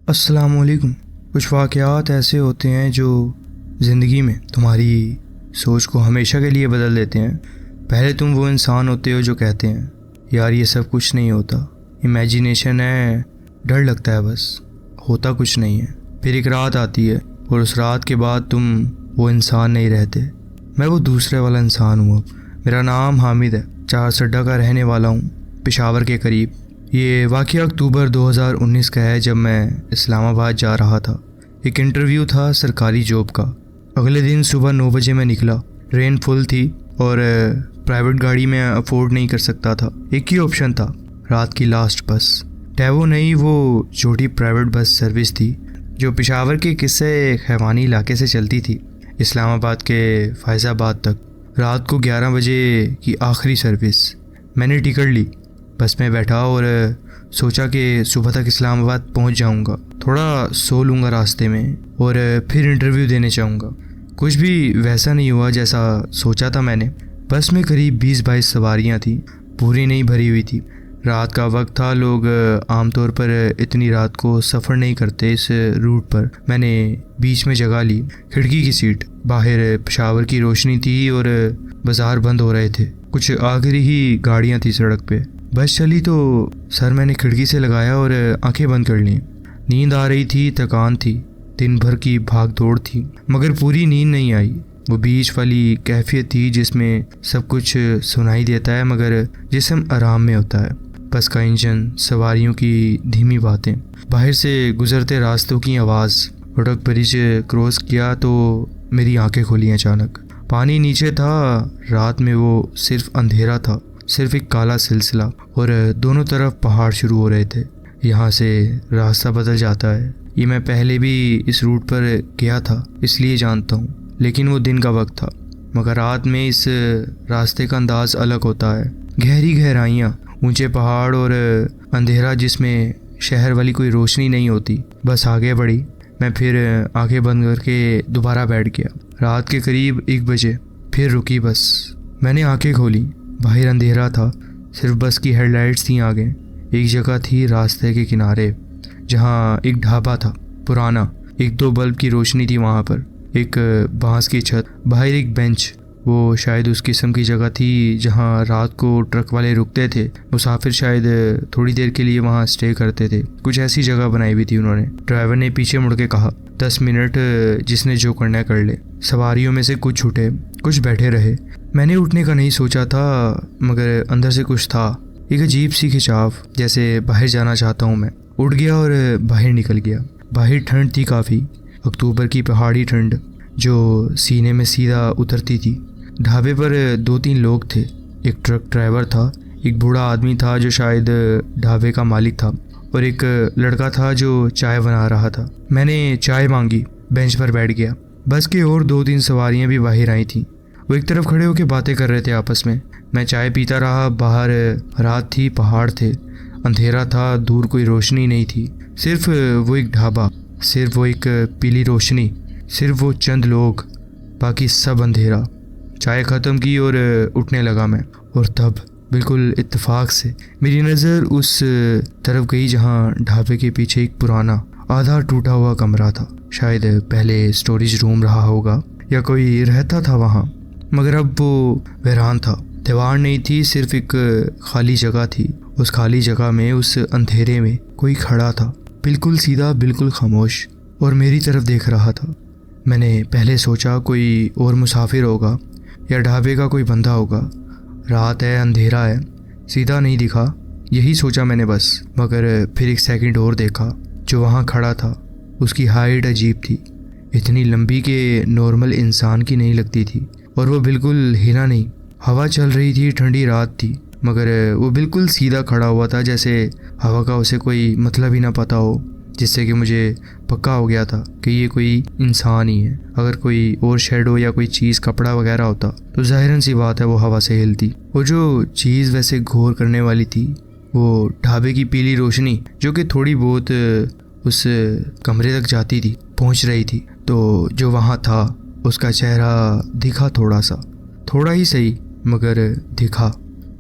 अस्सलामुअलैकुम। कुछ वाक़यात ऐसे होते हैं जो ज़िंदगी में तुम्हारी सोच को हमेशा के लिए बदल देते हैं। पहले तुम वो इंसान होते हो जो कहते हैं यार ये सब कुछ नहीं होता, इमेजिनेशन है, डर लगता है, बस होता कुछ नहीं है। फिर एक रात आती है और उस रात के बाद तुम वो इंसान नहीं रहते। मैं वो दूसरे वाला इंसान हूँ। अब मेरा नाम हामिद है, चारसड्डा का रहने वाला हूँ, पेशावर के करीब। ये वाक़या अक्टूबर 2019 का है, जब मैं इस्लामाबाद जा रहा था। एक इंटरव्यू था सरकारी जॉब का। अगले दिन सुबह 9 बजे मैं निकला। ट्रेन फुल थी और प्राइवेट गाड़ी में अफोर्ड नहीं कर सकता था। एक ही ऑप्शन था, रात की लास्ट बस। टैवो नहीं, वो छोटी प्राइवेट बस सर्विस थी जो पेशावर के किस्से खैवानी इलाके से चलती थी इस्लामाबाद के फैज़ाबाद तक। रात को 11 बजे की आखिरी सर्विस। मैंने टिकट ली, बस में बैठा और सोचा कि सुबह तक इस्लामाबाद पहुंच जाऊंगा, थोड़ा सो लूँगा रास्ते में और फिर इंटरव्यू देने जाऊंगा। कुछ भी वैसा नहीं हुआ जैसा सोचा था मैंने। बस में करीब 20-22 सवारियां थी, पूरी नहीं भरी हुई थी। रात का वक्त था, लोग आमतौर पर इतनी रात को सफ़र नहीं करते इस रूट पर। मैंने बीच में जगह ली, खिड़की की सीट। बाहर पेशावर की रोशनी थी और बाज़ार बंद हो रहे थे। कुछ आखिरी ही गाड़ियाँ थी सड़क पे। बस चली तो सर मैंने खिड़की से लगाया और आंखें बंद कर लीं। नींद आ रही थी, थकान थी, दिन भर की भाग दौड़ थी, मगर पूरी नींद नहीं आई। वो बीच वाली कैफियत थी जिसमें सब कुछ सुनाई देता है मगर जिस्म आराम में होता है। बस का इंजन, सवारियों की धीमी बातें, बाहर से गुजरते रास्तों की आवाज़। सड़क ब्रिज क्रॉस किया तो मेरी आंखें खुली अचानक। पानी नीचे था, रात में वो सिर्फ अंधेरा था, सिर्फ एक काला सिलसिला, और दोनों तरफ पहाड़ शुरू हो रहे थे। यहाँ से रास्ता बदल जाता है। ये मैं पहले भी इस रूट पर गया था इसलिए जानता हूँ, लेकिन वो दिन का वक्त था। मगर रात में इस रास्ते का अंदाज अलग होता है। गहरी गहराइयाँ, ऊंचे पहाड़ और अंधेरा जिसमें शहर वाली कोई रोशनी नहीं होती। बस आगे बढ़ी। मैं फिर आंखें बंद करके दोबारा बैठ गया। रात के करीब 1 बजे फिर रुकी बस। मैंने आंखें खोली। बाहर अंधेरा था, सिर्फ बस की हेडलाइट्स थी आगे। एक जगह थी रास्ते के किनारे जहाँ एक ढाबा था पुराना। 1-2 बल्ब की रोशनी थी वहाँ पर। एक बांस की छत, बाहर एक बेंच। वो शायद उस किस्म की जगह थी जहाँ रात को ट्रक वाले रुकते थे। मुसाफिर शायद थोड़ी देर के लिए वहाँ स्टे करते थे। कुछ ऐसी जगह बनाई हुई थी उन्होंने। ड्राइवर ने पीछे मुड़ के कहा, 10 मिनट, जिसने जो करना कर ले। सवारियों में से कुछ छूटे, कुछ बैठे रहे। मैंने उठने का नहीं सोचा था, मगर अंदर से कुछ था, एक अजीब सी खिंचाव, जैसे बाहर जाना चाहता हूँ मैं। उठ गया और बाहर निकल गया। बाहर ठंड थी काफ़ी, अक्टूबर की पहाड़ी ठंड जो सीने में सीधा उतरती थी। ढाबे पर 2-3 लोग थे। एक ट्रक ड्राइवर था, एक बूढ़ा आदमी था जो शायद ढाबे का मालिक था, और एक लड़का था जो चाय बना रहा था। मैंने चाय मांगी, बेंच पर बैठ गया। बस के और 2-3 सवारियां भी बाहर आई थीं। वो एक तरफ खड़े होकर बातें कर रहे थे आपस में। मैं चाय पीता रहा। बाहर रात थी, पहाड़ थे, अंधेरा था, दूर कोई रोशनी नहीं थी। सिर्फ वो एक ढाबा, सिर्फ वो एक पीली रोशनी, सिर्फ वो चंद लोग, बाकी सब अंधेरा। चाय ख़त्म की और उठने लगा मैं, और तब बिल्कुल इत्तेफाक से मेरी नज़र उस तरफ गई जहाँ ढाबे के पीछे एक पुराना आधा टूटा हुआ कमरा था। शायद पहले स्टोरेज रूम रहा होगा या कोई रहता था वहाँ, मगर अब वो वीरान था। दीवार नहीं थी, सिर्फ एक खाली जगह थी। उस खाली जगह में, उस अंधेरे में कोई खड़ा था, बिल्कुल सीधा, बिल्कुल खामोश, और मेरी तरफ देख रहा था। मैंने पहले सोचा कोई और मुसाफिर होगा या ढाबे का कोई बंदा होगा। रात है, अंधेरा है, सीधा नहीं दिखा, यही सोचा मैंने बस। मगर फिर 1 सेकंड और देखा। जो वहाँ खड़ा था उसकी हाइट अजीब थी, इतनी लंबी कि नॉर्मल इंसान की नहीं लगती थी, और वो बिल्कुल हिला नहीं। हवा चल रही थी, ठंडी रात थी, मगर वो बिल्कुल सीधा खड़ा हुआ था, जैसे हवा का उसे कोई मतलब ही ना पता हो, जिससे कि मुझे पक्का हो गया था कि ये कोई इंसान ही है। अगर कोई और शेडो या कोई चीज़, कपड़ा वगैरह होता तो जाहिरन सी बात है वो हवा से हिलती। वो जो चीज़ वैसे गौर करने वाली थी, वो ढाबे की पीली रोशनी जो कि थोड़ी बहुत उस कमरे तक जाती थी, पहुंच रही थी। तो जो वहाँ था उसका चेहरा दिखा, थोड़ा सा, थोड़ा ही सही, मगर दिखा।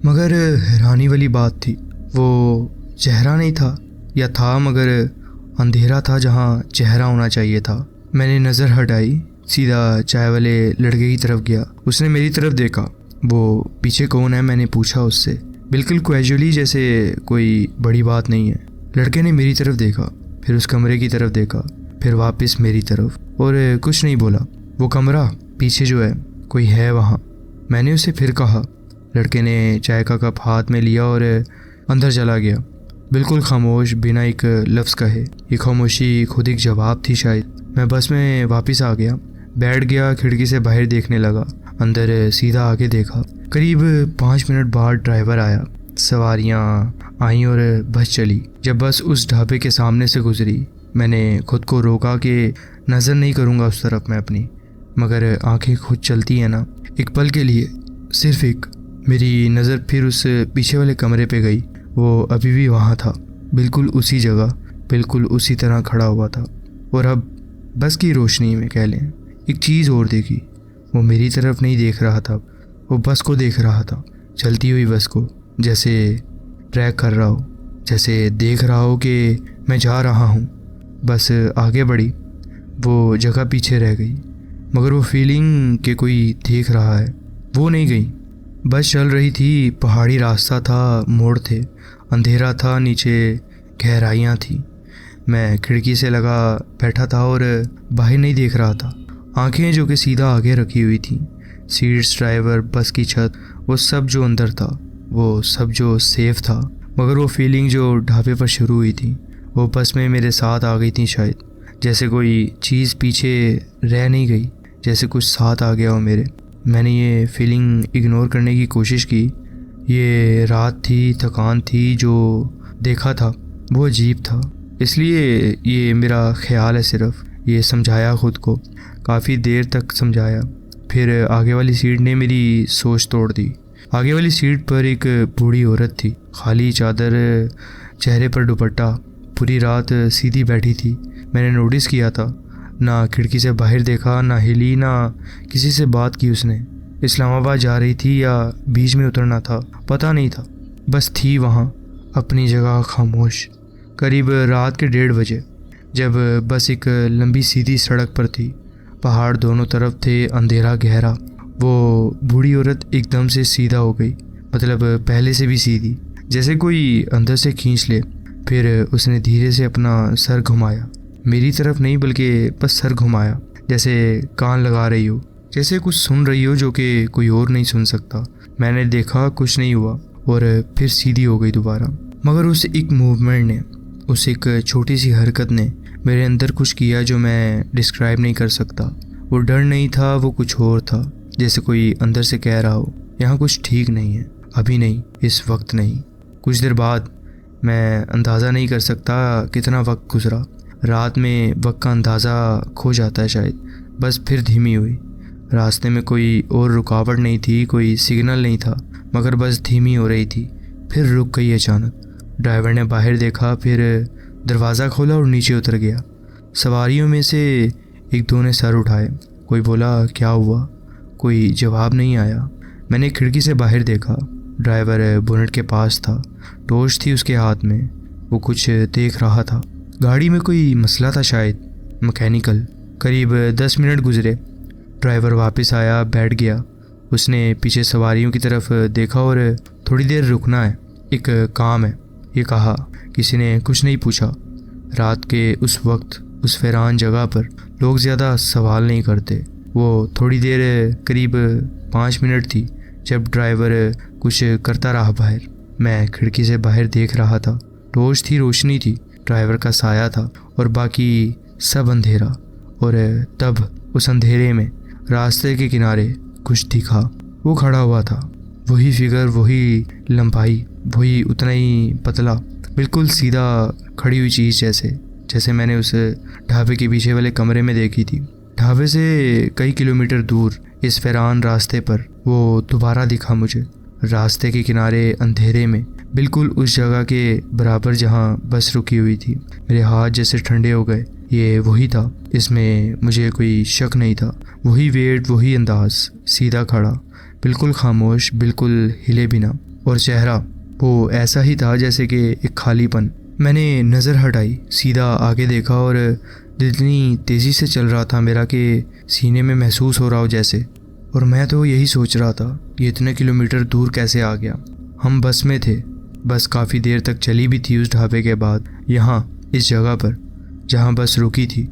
मगर हैरानी वाली बात थी, वो चेहरा नहीं था, या था मगर अंधेरा था जहाँ चेहरा होना चाहिए था। मैंने नज़र हटाई, सीधा चाय वाले लड़के की तरफ गया। उसने मेरी तरफ देखा। वो पीछे कौन है मैंने पूछा उससे, बिल्कुल कैजुअली, जैसे कोई बड़ी बात नहीं है। लड़के ने मेरी तरफ देखा, फिर उस कमरे की तरफ देखा, फिर वापस मेरी तरफ, और कुछ नहीं बोला। वो कमरा पीछे जो है, कोई है वहाँ, मैंने उसे फिर कहा। लड़के ने चाय का कप हाथ में लिया और अंदर चला गया, बिल्कुल खामोश, बिना एक लफ्ज़ कहे। ये खामोशी खुद एक जवाब थी शायद। मैं बस में वापस आ गया, बैठ गया, खिड़की से बाहर देखने लगा। अंदर सीधा आके देखा। करीब 5 मिनट बाद ड्राइवर आया, सवारियाँ आईं और बस चली। जब बस उस ढाबे के सामने से गुजरी, मैंने खुद को रोका कि नज़र नहीं करूँगा उस तरफ मैं अपनी, मगर आंखें खुद चलती हैं ना। एक पल के लिए, सिर्फ एक, मेरी नज़र फिर उस पीछे वाले कमरे पे गई। वो अभी भी वहाँ था, बिल्कुल उसी जगह, बिल्कुल उसी तरह खड़ा हुआ था। और अब बस की रोशनी में कह लें, एक चीज़ और देखी। वो मेरी तरफ नहीं देख रहा था, वो बस को देख रहा था, चलती हुई बस को, जैसे ट्रैक कर रहा हो, जैसे देख रहा हो कि मैं जा रहा हूँ। बस आगे बढ़ी, वो जगह पीछे रह गई, मगर वो फीलिंग कि कोई देख रहा है वो नहीं गई। बस चल रही थी, पहाड़ी रास्ता था, मोड़ थे, अंधेरा था, नीचे गहराइयाँ थी। मैं खिड़की से लगा बैठा था और बाहर नहीं देख रहा था। आंखें जो कि सीधा आगे रखी हुई थी, सीट्स, ड्राइवर, बस की छत, वो सब जो अंदर था, वो सब जो सेफ था। मगर वो फीलिंग जो ढाबे पर शुरू हुई थी, वो बस में मेरे साथ आ गई थी शायद। जैसे कोई चीज़ पीछे रह नहीं गई, जैसे कुछ साथ आ गया हो मेरे। मैंने ये फीलिंग इग्नोर करने की कोशिश की। ये रात थी, थकान थी, जो देखा था वो अजीब था, इसलिए ये मेरा ख्याल है। सिर्फ ये समझाया खुद को, काफ़ी देर तक समझाया। फिर आगे वाली सीट ने मेरी सोच तोड़ दी। आगे वाली सीट पर एक बूढ़ी औरत थी, खाली चादर, चेहरे पर दुपट्टा, पूरी रात सीधी बैठी थी। मैंने नोटिस किया था, ना खिड़की से बाहर देखा, ना हिली, ना किसी से बात की उसने। इस्लामाबाद जा रही थी या बीच में उतरना था पता नहीं था, बस थी वहाँ अपनी जगह, खामोश। करीब रात के 1:30 बजे, जब बस एक लंबी सीधी सड़क पर थी, पहाड़ दोनों तरफ थे, अंधेरा गहरा, वो बूढ़ी औरत एकदम से सीधा हो गई, मतलब पहले से भी सीधी, जैसे कोई अंदर से खींच ले। फिर उसने धीरे से अपना सर घुमाया, मेरी तरफ नहीं बल्कि बस सर घुमाया, जैसे कान लगा रही हो, जैसे कुछ सुन रही हो जो कि कोई और नहीं सुन सकता। मैंने देखा कुछ नहीं हुआ और फिर सीधी हो गई दोबारा। मगर उस एक मूवमेंट ने, उस एक छोटी सी हरकत ने मेरे अंदर कुछ किया जो मैं डिस्क्राइब नहीं कर सकता। वो डर नहीं था, वो कुछ और था, जैसे कोई अंदर से कह रहा हो यहाँ कुछ ठीक नहीं है, अभी नहीं, इस वक्त नहीं। कुछ देर बाद, मैं अंदाज़ा नहीं कर सकता कितना वक्त गुजरा। रात में वक्त का अंदाज़ा खो जाता है शायद। बस फिर धीमी हुई। रास्ते में कोई और रुकावट नहीं थी, कोई सिग्नल नहीं था, मगर बस धीमी हो रही थी, फिर रुक गई अचानक। ड्राइवर ने बाहर देखा, फिर दरवाज़ा खोला और नीचे उतर गया। सवारियों में से एक दो ने सर उठाए, कोई बोला क्या हुआ, कोई जवाब नहीं आया। मैंने खिड़की से बाहर देखा, ड्राइवर बोनेट के पास था, टॉर्च थी उसके हाथ में, वो कुछ देख रहा था। गाड़ी में कोई मसला था शायद, मैकेनिकल। करीब 10 मिनट गुजरे, ड्राइवर वापस आया, बैठ गया। उसने पीछे सवारियों की तरफ देखा और थोड़ी देर रुकना है, एक काम है, ये कहा। किसी ने कुछ नहीं पूछा। रात के उस वक्त, उस वीरान जगह पर लोग ज़्यादा सवाल नहीं करते। वो थोड़ी देर, करीब 5 मिनट थी, जब ड्राइवर कुछ करता रहा बाहर। मैं खिड़की से बाहर देख रहा था। टॉर्च थी, रोशनी थी, ड्राइवर का साया था और बाकी सब अंधेरा। और तब उस अंधेरे में रास्ते के किनारे कुछ दिखा। वो खड़ा हुआ था, वही फिगर, वही लंबाई, वही उतना ही पतला, बिल्कुल सीधा खड़ी हुई चीज़, जैसे मैंने उस ढाबे के पीछे वाले कमरे में देखी थी। ढाबे से कई किलोमीटर दूर इस वीरान रास्ते पर वो दोबारा दिखा मुझे, रास्ते के किनारे अंधेरे में, बिल्कुल उस जगह के बराबर जहाँ बस रुकी हुई थी। मेरे हाथ जैसे ठंडे हो गए। ये वही था, इसमें मुझे कोई शक नहीं था। वही वेट, वही अंदाज, सीधा खड़ा, बिल्कुल खामोश, बिल्कुल हिले बिना। और चेहरा वो ऐसा ही था जैसे कि एक खालीपन, मैंने नज़र हटाई, सीधा आगे देखा और दिल इतनी तेज़ी से चल रहा था मेरा कि सीने में महसूस हो रहा हो जैसे। और मैं तो यही सोच रहा था कि इतने किलोमीटर दूर कैसे आ गया। हम बस में थे। बस काफ़ी देर तक चली भी थी उस ढाबे के बाद, यहाँ इस जगह पर जहाँ बस रुकी थी।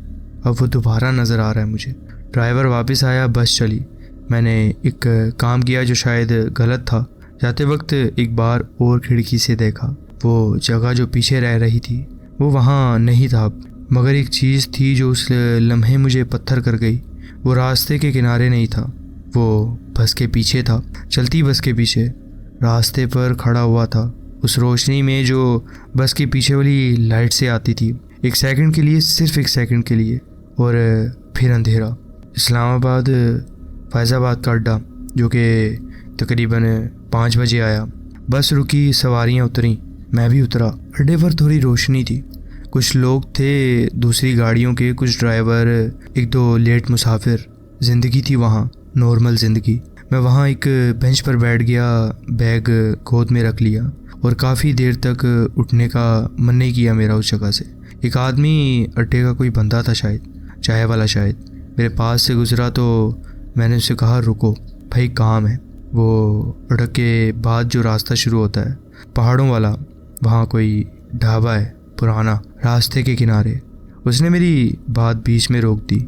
अब वो दोबारा नज़र आ रहा है मुझे। ड्राइवर वापस आया, बस चली। मैंने एक काम किया जो शायद गलत था। जाते वक्त एक बार और खिड़की से देखा। वो जगह जो पीछे रह रही थी वो वहाँ नहीं था, मगर एक चीज़ थी जो उस लम्हे मुझे पत्थर कर गई। वो रास्ते के किनारे नहीं था, वो बस के पीछे था, चलती बस के पीछे। रास्ते पर खड़ा हुआ था उस रोशनी में जो बस के पीछे वाली लाइट से आती थी। एक सेकंड के लिए, सिर्फ एक सेकंड के लिए, और फिर अंधेरा। इस्लामाबाद फैज़ाबाद का अड्डा जो कि तकरीबन 5 बजे आया। बस रुकी, सवारियां उतरी, मैं भी उतरा। अड्डे पर थोड़ी रोशनी थी, कुछ लोग थे दूसरी गाड़ियों के, कुछ ड्राइवर, एक दो लेट मुसाफिर। ज़िंदगी थी वहाँ, नॉर्मल ज़िंदगी। मैं वहाँ एक बेंच पर बैठ गया, बैग गोद में रख लिया और काफ़ी देर तक उठने का मन नहीं किया मेरा उस जगह से। एक आदमी, अड्डे का कोई बंदा था शायद, चाय वाला शायद, मेरे पास से गुजरा तो मैंने उससे कहा रुको भाई, काम है। वो अड़क के बाद जो रास्ता शुरू होता है पहाड़ों वाला, वहाँ कोई ढाबा है पुराना रास्ते के किनारे। उसने मेरी बात बीच में रोक दी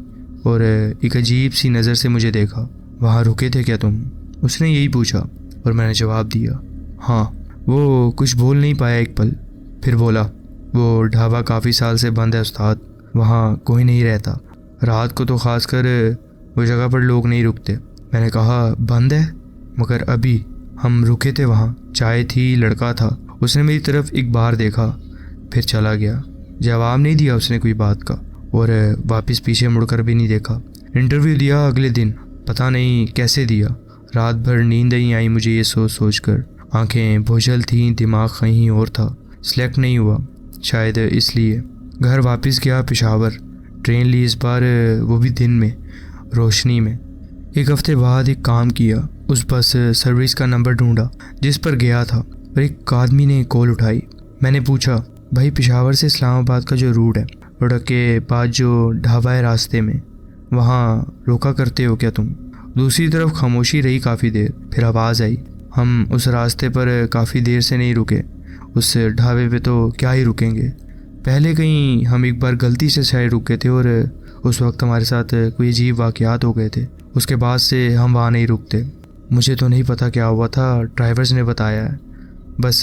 और एक अजीब सी नज़र से मुझे देखा। वहाँ रुके थे क्या तुम? उसने यही पूछा और मैंने जवाब दिया हाँ। वो कुछ बोल नहीं पाया एक पल, फिर बोला वो ढाबा काफ़ी साल से बंद है उस्ताद, वहाँ कोई नहीं रहता। रात को तो ख़ासकर वो जगह पर लोग नहीं रुकते। मैंने कहा बंद है? मगर अभी हम रुके थे वहाँ, चाय थी, लड़का था। उसने मेरी तरफ एक बार देखा, फिर चला गया। जवाब नहीं दिया उसने कोई बात का और वापस पीछे मुड़कर भी नहीं देखा। इंटरव्यू दिया अगले दिन, पता नहीं कैसे दिया। रात भर नींद नहीं आई मुझे ये सोच सोच कर। आँखें बोझल थीं, दिमाग कहीं और था। सिलेक्ट नहीं हुआ शायद इसलिए। घर वापस गया पेशावर, ट्रेन ली इस बार, वो भी दिन में, रोशनी में। एक हफ्ते बाद एक काम किया, उस बस सर्विस का नंबर ढूंढा जिस पर गया था और एक आदमी ने कॉल उठाई। मैंने पूछा भाई पेशावर से इस्लामाबाद का जो रूट है, उड़क के बाद जो ढाबा है रास्ते में, वहाँ रोका करते हो क्या तुम? दूसरी तरफ खामोशी रही काफ़ी देर, फिर आवाज़ आई हम उस रास्ते पर काफ़ी देर से नहीं रुके, उस ढाबे पे तो क्या ही रुकेंगे। पहले कहीं हम एक बार गलती से शायद रुके थे और उस वक्त हमारे साथ कोई अजीब वाक़यात हो गए थे। उसके बाद से हम वहाँ नहीं रुकते। मुझे तो नहीं पता क्या हुआ था, ड्राइवर्स ने बताया है, बस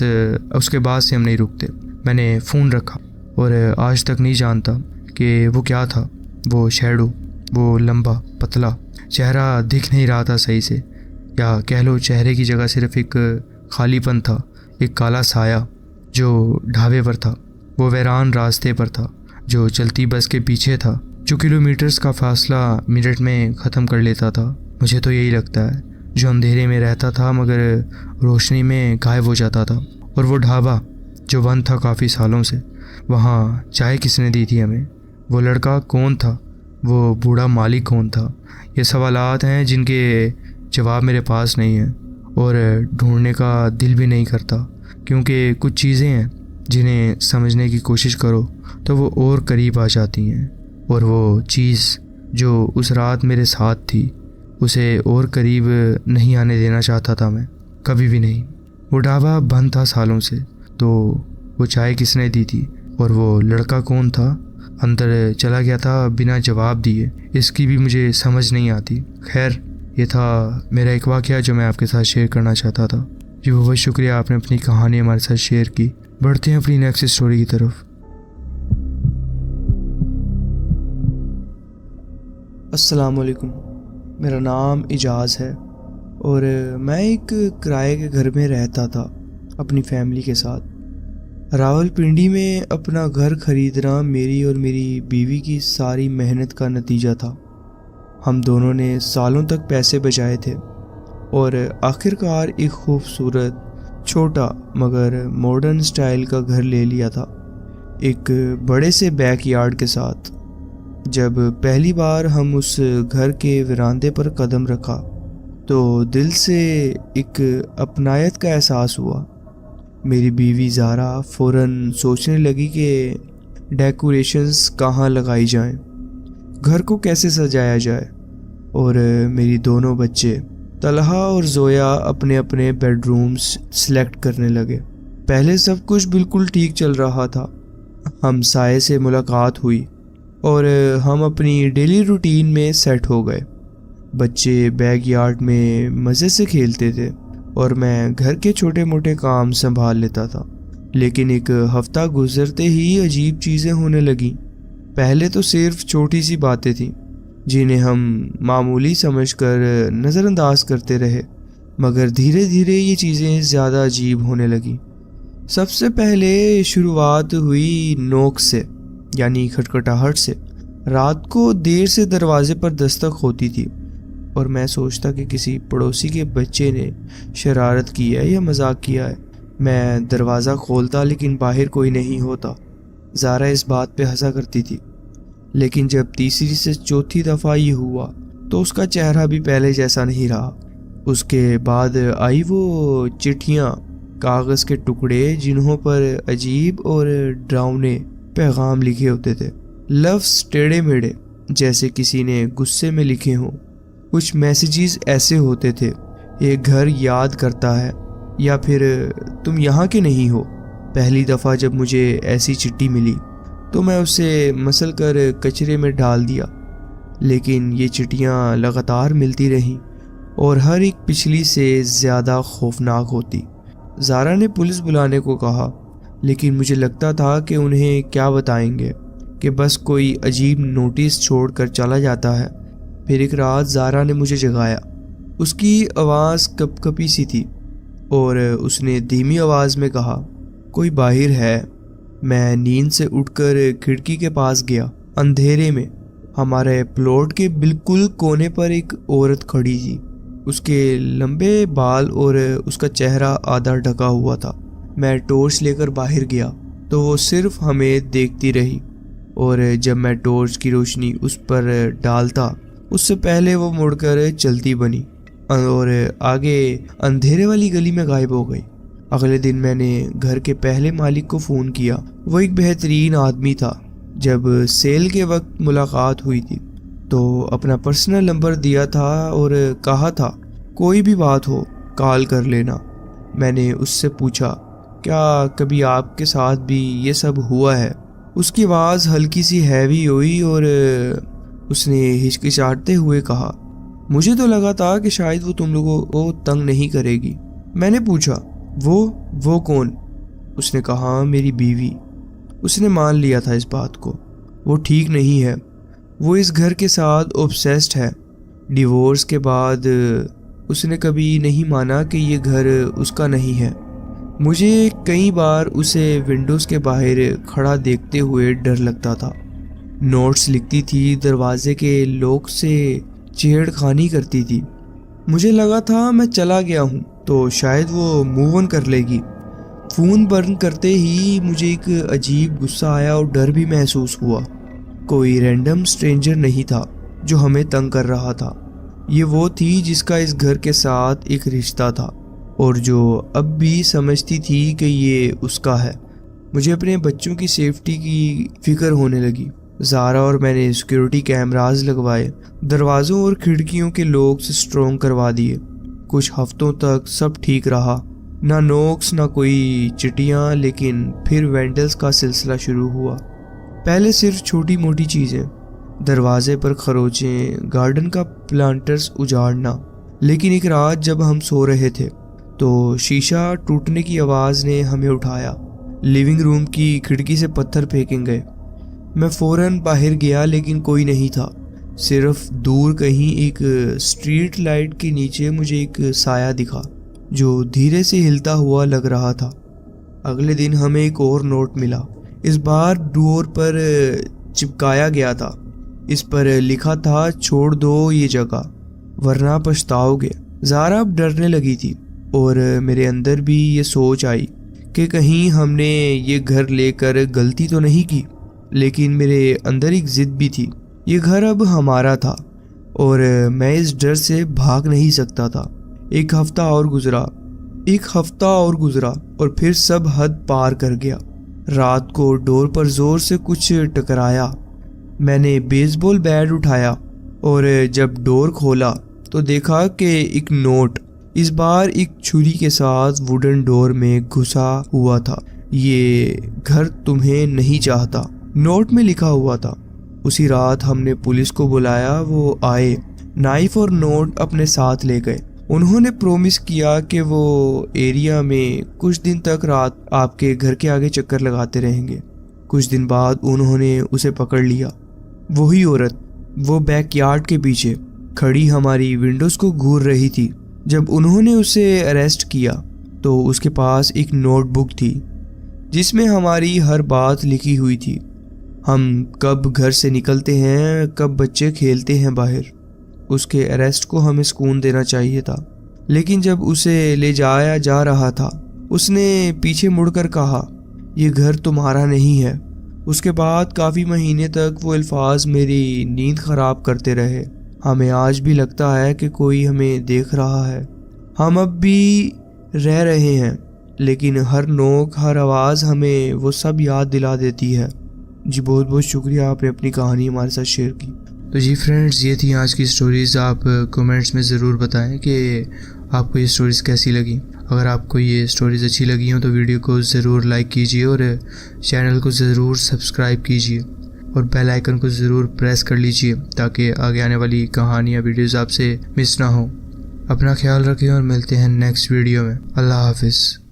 उसके बाद से हम नहीं रुकते। मैंने फ़ोन रखा और आज तक नहीं जानता कि वो क्या था। वो शैडो, वो लंबा पतला चेहरा दिख नहीं रहा था सही से, या कह लो चेहरे की जगह सिर्फ एक खालीपन था, एक काला साया जो ढाबे पर था। वो वीरान रास्ते पर था जो चलती बस के पीछे था, जो किलोमीटर्स का फासला मिनट में ख़त्म कर लेता था। मुझे तो यही लगता है, जो अंधेरे में रहता था मगर रोशनी में गायब हो जाता था। और वो ढाबा जो बंद था काफ़ी सालों से, वहाँ चाय किसने दी थी हमें? वो लड़का कौन था? वो बूढ़ा मालिक कौन था? ये सवालात हैं जिनके जवाब मेरे पास नहीं है और ढूंढने का दिल भी नहीं करता, क्योंकि कुछ चीज़ें हैं जिन्हें समझने की कोशिश करो तो वो और करीब आ जाती हैं। और वो चीज़ जो उस रात मेरे साथ थी, उसे और करीब नहीं आने देना चाहता था मैं, कभी भी नहीं। वो ढाबा बंद था सालों से, तो वो चाय किसने दी थी और वो लड़का कौन था? अंदर चला गया था बिना जवाब दिए, इसकी भी मुझे समझ नहीं आती। खैर, ये था मेरा एक वाक़या जो मैं आपके साथ शेयर करना चाहता था। जी बहुत शुक्रिया, आपने अपनी कहानी हमारे साथ शेयर की। बढ़ते हैं अपनी नेक्स्ट स्टोरी की तरफ। अस्सलाम वालेकुम, मेरा नाम इजाज़ है और मैं एक किराए के घर में रहता था अपनी फैमिली के साथ। रावलपिंडी में अपना घर ख़रीदना मेरी और मेरी बीवी की सारी मेहनत का नतीजा था। हम दोनों ने सालों तक पैसे बचाए थे और आखिरकार एक खूबसूरत छोटा मगर मॉडर्न स्टाइल का घर ले लिया था, एक बड़े से बैकयार्ड के साथ। जब पहली बार हम उस घर के वरांदे पर कदम रखा तो दिल से एक अपनायत का एहसास हुआ। मेरी बीवी ज़ारा फ़ौरन सोचने लगी कि डेकोरेशंस कहाँ लगाई जाएं, घर को कैसे सजाया जाए, और मेरी दोनों बच्चे तलहा और जोया अपने अपने बेडरूम्स सेलेक्ट करने लगे। पहले सब कुछ बिल्कुल ठीक चल रहा था। हमसाये से मुलाकात हुई और हम अपनी डेली रूटीन में सेट हो गए। बच्चे बैकयार्ड में मज़े से खेलते थे और मैं घर के छोटे मोटे काम संभाल लेता था। लेकिन एक हफ्ता गुजरते ही अजीब चीज़ें होने लगीं। पहले तो सिर्फ छोटी सी बातें थीं जिन्हें हम मामूली समझकर नज़रअंदाज करते रहे, मगर धीरे धीरे ये चीज़ें ज़्यादा अजीब होने लगीं। सबसे पहले शुरुआत हुई नोक से, यानी खटखटाहट से। रात को देर से दरवाजे पर दस्तक होती थी और मैं सोचता कि किसी पड़ोसी के बच्चे ने शरारत की है या मजाक किया है। मैं दरवाज़ा खोलता लेकिन बाहर कोई नहीं होता। ज़ारा इस बात पे हंसा करती थी। लेकिन जब तीसरी से चौथी दफ़ा ये हुआ तो उसका चेहरा भी पहले जैसा नहीं रहा। उसके बाद आई वो चिट्ठियाँ, कागज़ के टुकड़े जिन्हों पर अजीब और डरावने पैगाम लिखे होते थे। लफ्ज़ टेढ़े मेढ़े जैसे किसी ने गुस्से में लिखे हों। कुछ मैसेजेस ऐसे होते थे, ये घर याद करता है, या फिर तुम यहाँ के नहीं हो। पहली दफ़ा जब मुझे ऐसी चिट्ठी मिली तो मैं उसे मसल कर कचरे में डाल दिया, लेकिन ये चिट्ठियाँ लगातार मिलती रहीं और हर एक पिछली से ज़्यादा खौफनाक होती। ज़ारा ने पुलिस बुलाने को कहा, लेकिन मुझे लगता था कि उन्हें क्या बताएंगे कि बस कोई अजीब नोटिस छोड़कर चला जाता है। फिर एक रात ज़ारा ने मुझे जगाया। उसकी आवाज़ कपकपी सी थी और उसने धीमी आवाज़ में कहा, कोई बाहर है। मैं नींद से उठकर खिड़की के पास गया। अंधेरे में हमारे प्लॉट के बिल्कुल कोने पर एक औरत खड़ी थी। उसके लंबे बाल और उसका चेहरा आधा ढका हुआ था। मैं टॉर्च लेकर बाहर गया तो वो सिर्फ हमें देखती रही, और जब मैं टॉर्च की रोशनी उस पर डालता उससे पहले वो मुड़कर चलती बनी और आगे अंधेरे वाली गली में गायब हो गई। अगले दिन मैंने घर के पहले मालिक को फ़ोन किया। वो एक बेहतरीन आदमी था। जब सेल के वक्त मुलाकात हुई थी तो अपना पर्सनल नंबर दिया था और कहा था कोई भी बात हो कॉल कर लेना। मैंने उससे पूछा, क्या कभी आपके साथ भी ये सब हुआ है? उसकी आवाज़ हल्की सी हैवी हुई और उसने हिचकिचाते हुए कहा, मुझे तो लगा था कि शायद वो तुम लोगों को तंग नहीं करेगी। मैंने पूछा, वो कौन? उसने कहा, मेरी बीवी। उसने मान लिया था इस बात को। वो ठीक नहीं है। वो इस घर के साथ ऑब्सेस्ड है। डिवोर्स के बाद उसने कभी नहीं माना कि ये घर उसका नहीं है। मुझे कई बार उसे विंडोज़ के बाहर खड़ा देखते हुए डर लगता था। नोट्स लिखती थी, दरवाजे के लॉक से छेड़खानी करती थी। मुझे लगा था मैं चला गया हूँ तो शायद वो मूव ऑन कर लेगी। फ़ोन बंद करते ही मुझे एक अजीब गुस्सा आया और डर भी महसूस हुआ। कोई रैंडम स्ट्रेंजर नहीं था जो हमें तंग कर रहा था। ये वो थी जिसका इस घर के साथ एक रिश्ता था और जो अब भी समझती थी कि ये उसका है। मुझे अपने बच्चों की सेफ्टी की फिक्र होने लगी। ज़ारा और मैंने सिक्योरिटी कैमरास लगवाए, दरवाज़ों और खिड़कियों के लॉक्स स्ट्रॉन्ग करवा दिए। कुछ हफ्तों तक सब ठीक रहा, ना नोक्स ना कोई चिट्ठियाँ। लेकिन फिर वेंडल्स का सिलसिला शुरू हुआ। पहले सिर्फ छोटी मोटी चीज़ें, दरवाजे पर खरोचें, गार्डन का प्लांटर्स उजाड़ना। लेकिन एक रात जब हम सो रहे थे तो शीशा टूटने की आवाज़ ने हमें उठाया। लिविंग रूम की खिड़की से पत्थर फेंके गए। मैं फ़ौरन बाहर गया लेकिन कोई नहीं था। सिर्फ दूर कहीं एक स्ट्रीट लाइट के नीचे मुझे एक साया दिखा जो धीरे से हिलता हुआ लग रहा था। अगले दिन हमें एक और नोट मिला। इस बार डोर पर चिपकाया गया था। इस पर लिखा था, छोड़ दो ये जगह वरना पछताओगे। ज़ारा अब डरने लगी थी और मेरे अंदर भी ये सोच आई कि कहीं हमने ये घर लेकर गलती तो नहीं की। लेकिन मेरे अंदर एक जिद भी थी। ये घर अब हमारा था और मैं इस डर से भाग नहीं सकता था। एक हफ्ता और गुजरा एक हफ्ता और गुजरा और फिर सब हद पार कर गया। रात को डोर पर जोर से कुछ टकराया। मैंने बेसबॉल बैट उठाया और जब डोर खोला तो देखा कि एक नोट इस बार एक छुरी के साथ वुडन डोर में घुसा हुआ था। ये घर तुम्हें नहीं चाहता, नोट में लिखा हुआ था। उसी रात हमने पुलिस को बुलाया। वो आए, नाइफ और नोट अपने साथ ले गए। उन्होंने प्रॉमिस किया कि वो एरिया में कुछ दिन तक रात आपके घर के आगे चक्कर लगाते रहेंगे। कुछ दिन बाद उन्होंने उसे पकड़ लिया। वही औरत वो बैकयार्ड के पीछे खड़ी हमारी विंडोज को घूर रही थी। जब उन्होंने उसे अरेस्ट किया तो उसके पास एक नोटबुक थी जिसमें हमारी हर बात लिखी हुई थी। हम कब घर से निकलते हैं, कब बच्चे खेलते हैं बाहर। उसके अरेस्ट को हमें सुकून देना चाहिए था, लेकिन जब उसे ले जाया जा रहा था उसने पीछे मुड़कर कहा, ये घर तुम्हारा नहीं है। उसके बाद काफ़ी महीने तक वो अल्फाज मेरी नींद ख़राब करते रहे। हमें आज भी लगता है कि कोई हमें देख रहा है। हम अब भी रह रहे हैं, लेकिन हर नोक, हर आवाज़ हमें वो सब याद दिला देती है। जी बहुत बहुत शुक्रिया, आपने अपनी कहानी हमारे साथ शेयर की। तो जी फ्रेंड्स, ये थी आज की स्टोरीज़। आप कमेंट्स में ज़रूर बताएं कि आपको ये स्टोरीज़ कैसी लगी। अगर आपको ये स्टोरीज़ अच्छी लगी हो तो वीडियो को ज़रूर लाइक कीजिए और चैनल को ज़रूर सब्सक्राइब कीजिए और बेल आइकन को ज़रूर प्रेस कर लीजिए ताकि आगे आने वाली कहानियाँ, वीडियोज़ आपसे मिस ना हो। अपना ख्याल रखें और मिलते हैं नेक्स्ट वीडियो में। अल्लाह हाफिज़।